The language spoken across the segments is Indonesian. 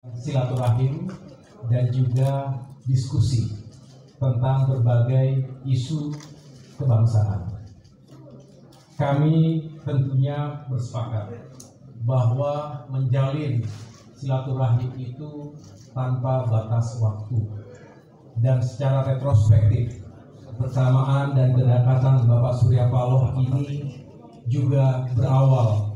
silaturahim dan juga diskusi tentang berbagai isu kebangsaan. Kami tentunya bersepakat bahwa menjalin silaturahim itu tanpa batas waktu, dan secara retrospektif bersamaan dan kedekatan Bapak Surya Paloh ini juga berawal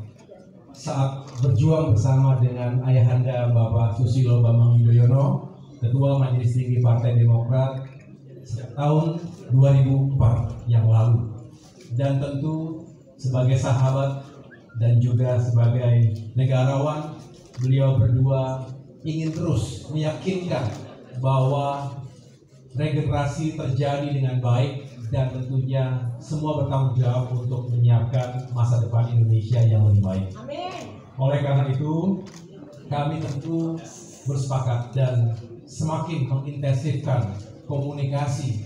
saat berjuang bersama dengan ayahanda Bapak Susilo Bambang Yudhoyono, Ketua Majelis Tinggi Partai Demokrat sejak tahun 2004 yang lalu. Dan tentu sebagai sahabat dan juga sebagai negarawan, beliau berdua ingin terus meyakinkan bahwa regenerasi terjadi dengan baik dan tentunya semua bertanggung jawab untuk menyiapkan masa depan Indonesia yang lebih baik. Amin. Oleh karena itu, kami tentu bersepakat dan semakin mengintensifkan komunikasi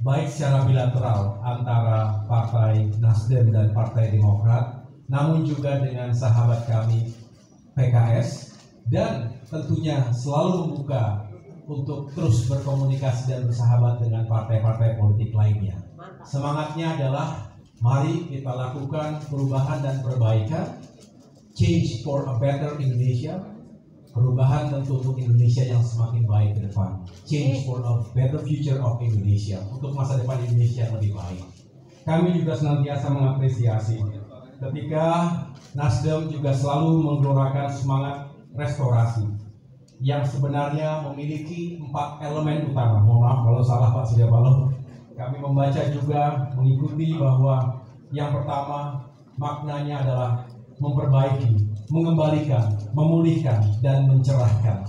baik secara bilateral antara Partai Nasdem dan Partai Demokrat, namun juga dengan sahabat kami PKS, dan tentunya selalu membuka untuk terus berkomunikasi dan bersahabat dengan partai-partai politik lainnya. Semangatnya adalah mari kita lakukan perubahan dan perbaikan, change for a better Indonesia, perubahan tentu untuk Indonesia yang semakin baik ke depan, change for a better future of Indonesia, untuk masa depan Indonesia yang lebih baik. Kami juga senantiasa mengapresiasi ketika Nasdem juga selalu menggelorakan semangat restorasi yang sebenarnya memiliki 4 elemen utama. Mohon maaf kalau salah Pak Surya Paloh. Kami membaca juga mengikuti bahwa yang pertama maknanya adalah memperbaiki, mengembalikan, memulihkan, dan mencerahkan.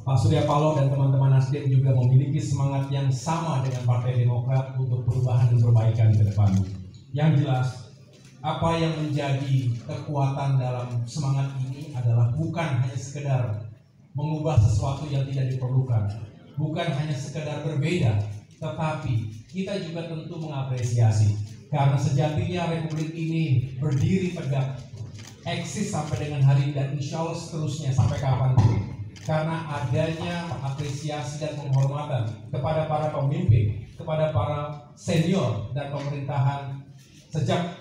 Pak Surya Paloh dan teman-teman Nasdem juga memiliki semangat yang sama dengan Partai Demokrat untuk perubahan dan perbaikan ke depan. Yang jelas, apa yang menjadi kekuatan dalam semangat ini adalah bukan hanya sekedar mengubah sesuatu yang tidak diperlukan, bukan hanya sekedar berbeda, tetapi kita juga tentu mengapresiasi karena sejatinya Republik ini berdiri tegak, eksis sampai dengan hari ini, dan insya Allah seterusnya sampai kapanpun, karena adanya apresiasi dan penghormatan kepada para pemimpin, kepada para senior dan pemerintahan sejak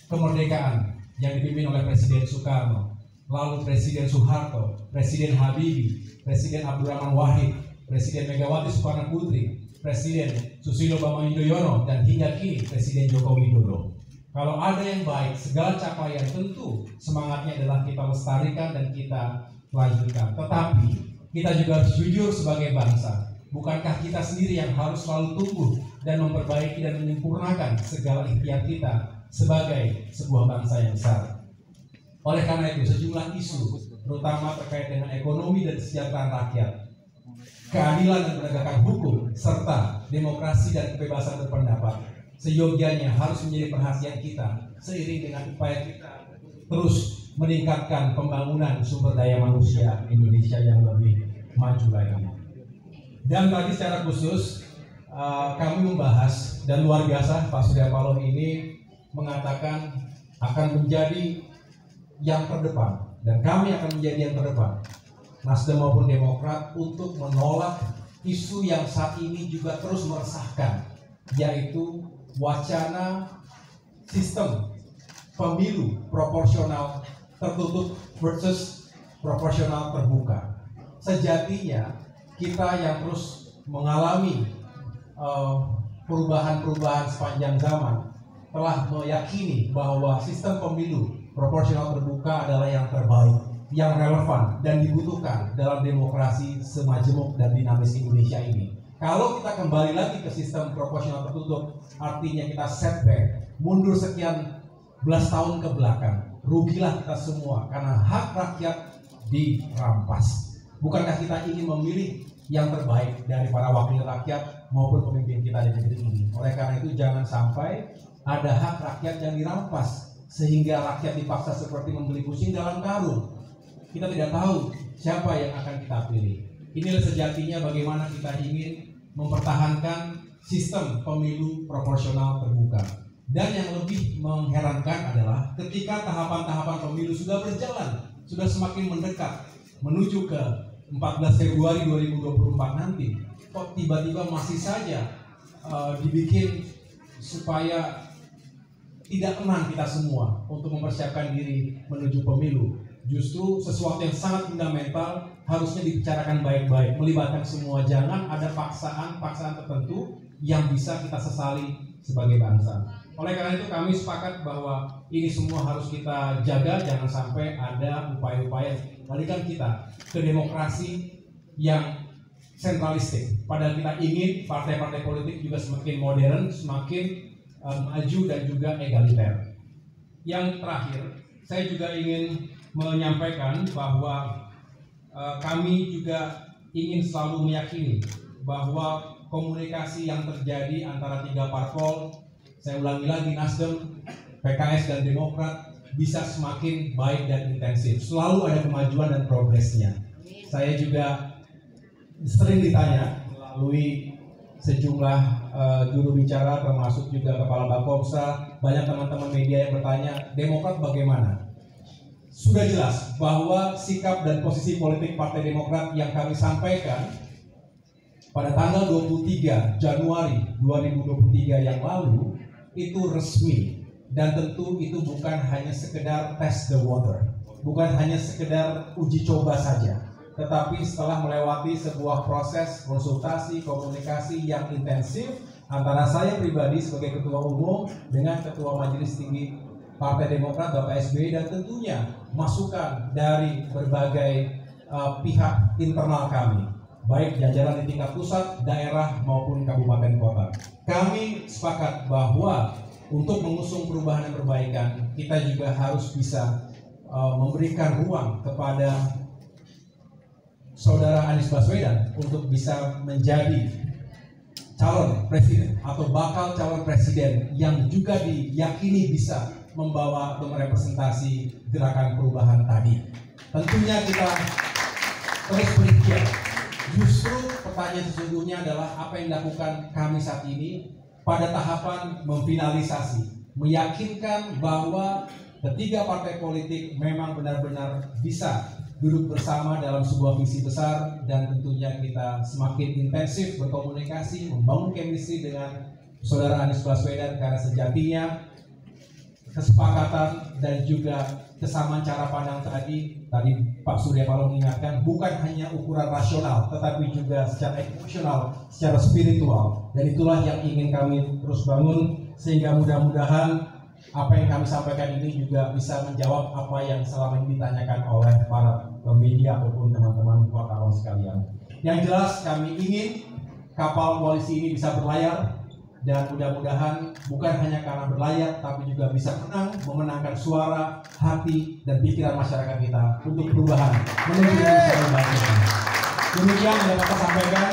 kemerdekaan yang dipimpin oleh Presiden Soekarno, lalu Presiden Soeharto, Presiden Habibie, Presiden Abdurrahman Wahid, Presiden Megawati Soekarno Putri, Presiden Susilo Bambang Yudhoyono, dan hingga kini Presiden Joko Widodo. Kalau ada yang baik, segala capaian tentu semangatnya adalah kita lestarikan dan kita lanjutkan. Tetapi kita juga harus jujur sebagai bangsa. Bukankah kita sendiri yang harus selalu tumbuh dan memperbaiki dan menyempurnakan segala ikhtiar kita sebagai sebuah bangsa yang besar? Oleh karena itu, sejumlah isu, terutama terkait dengan ekonomi dan kesejahteraan rakyat, keadilan dan penegakan hukum, serta demokrasi dan kebebasan berpendapat, seyogianya harus menjadi perhatian kita seiring dengan upaya kita terus meningkatkan pembangunan sumber daya manusia Indonesia yang lebih maju lagi. Dan tadi secara khusus kami membahas, dan luar biasa Pak Surya Paloh ini mengatakan akan menjadi yang terdepan, dan kami akan menjadi yang terdepan, Nasdem maupun Demokrat, untuk menolak isu yang saat ini juga terus meresahkan, yaitu wacana sistem pemilu proporsional tertutup versus proporsional terbuka. Sejatinya kita yang terus mengalami perubahan-perubahan sepanjang zaman telah meyakini bahwa sistem pemilu proporsional terbuka adalah yang terbaik, yang relevan dan dibutuhkan dalam demokrasi semajemuk dan dinamis Indonesia ini. Kalau kita kembali lagi ke sistem proporsional tertutup, artinya kita setback, mundur sekian belas tahun ke belakang, rugilah kita semua karena hak rakyat dirampas. Bukankah kita ingin memilih yang terbaik dari para wakil rakyat maupun pemimpin kita di negeri ini? Oleh karena itu, jangan sampai ada hak rakyat yang dirampas sehingga rakyat dipaksa seperti membeli kucing dalam karung. Kita tidak tahu siapa yang akan kita pilih. Inilah sejatinya bagaimana kita ingin mempertahankan sistem pemilu proporsional terbuka. Dan yang lebih mengherankan adalah ketika tahapan-tahapan pemilu sudah berjalan, sudah semakin mendekat, menuju ke 14 Februari 2024 nanti, kok tiba-tiba masih saja dibikin supaya tidak tenang kita semua untuk mempersiapkan diri menuju pemilu. Justru sesuatu yang sangat fundamental harusnya dibicarakan baik-baik, melibatkan semua. Jangan ada paksaan tertentu yang bisa kita sesali sebagai bangsa. Oleh karena itu kami sepakat bahwa ini semua harus kita jaga, jangan sampai ada upaya-upaya balikan kita ke demokrasi yang sentralistik. Padahal kita ingin partai-partai politik juga semakin modern, semakin maju dan juga egaliter. Yang terakhir, saya juga ingin menyampaikan bahwa kami juga ingin selalu meyakini bahwa komunikasi yang terjadi antara tiga parpol, saya ulangi lagi, Nasdem, PKS dan Demokrat, bisa semakin baik dan intensif. Selalu ada kemajuan dan progresnya. Saya juga sering ditanya melalui sejumlah juru bicara, termasuk juga Kepala Bapomsa, banyak teman-teman media yang bertanya, Demokrat bagaimana? Sudah jelas bahwa sikap dan posisi politik Partai Demokrat yang kami sampaikan pada tanggal 23 Januari 2023 yang lalu itu resmi, dan tentu itu bukan hanya sekedar test the water, bukan hanya sekedar uji coba saja, tetapi setelah melewati sebuah proses konsultasi, komunikasi yang intensif antara saya pribadi sebagai Ketua Umum dengan Ketua Majelis Tinggi Partai Demokrat Bapak SBY, dan tentunya masukan dari berbagai pihak internal kami, baik jajaran di tingkat pusat, daerah maupun kabupaten kota. Kami sepakat bahwa untuk mengusung perubahan dan perbaikan, kita juga harus bisa memberikan ruang kepada Saudara Anies Baswedan untuk bisa menjadi calon presiden atau bakal calon presiden yang juga diyakini bisa membawa atau merepresentasi gerakan perubahan tadi. Tentunya kita terus berikhtiar. Justru pertanyaan sesungguhnya adalah apa yang dilakukan kami saat ini pada tahapan memfinalisasi, meyakinkan bahwa ketiga partai politik memang benar-benar bisa duduk bersama dalam sebuah visi besar, dan tentunya kita semakin intensif berkomunikasi, membangun chemistry dengan Saudara Anies Baswedan, karena sejatinya kesepakatan dan juga kesamaan cara pandang tadi Pak Surya Paloh mengingatkan, bukan hanya ukuran rasional tetapi juga secara emosional, secara spiritual, dan itulah yang ingin kami terus bangun, sehingga mudah-mudahan apa yang kami sampaikan ini juga bisa menjawab apa yang selama ini ditanyakan oleh para media ataupun teman-teman wartawan sekalian. Yang jelas kami ingin kapal koalisi ini bisa berlayar, dan mudah-mudahan bukan hanya karena berlayar tapi juga bisa memenangkan suara, hati, dan pikiran masyarakat kita untuk perubahan menuju Indonesia yang baik. Demikian yang dapat saya sampaikan.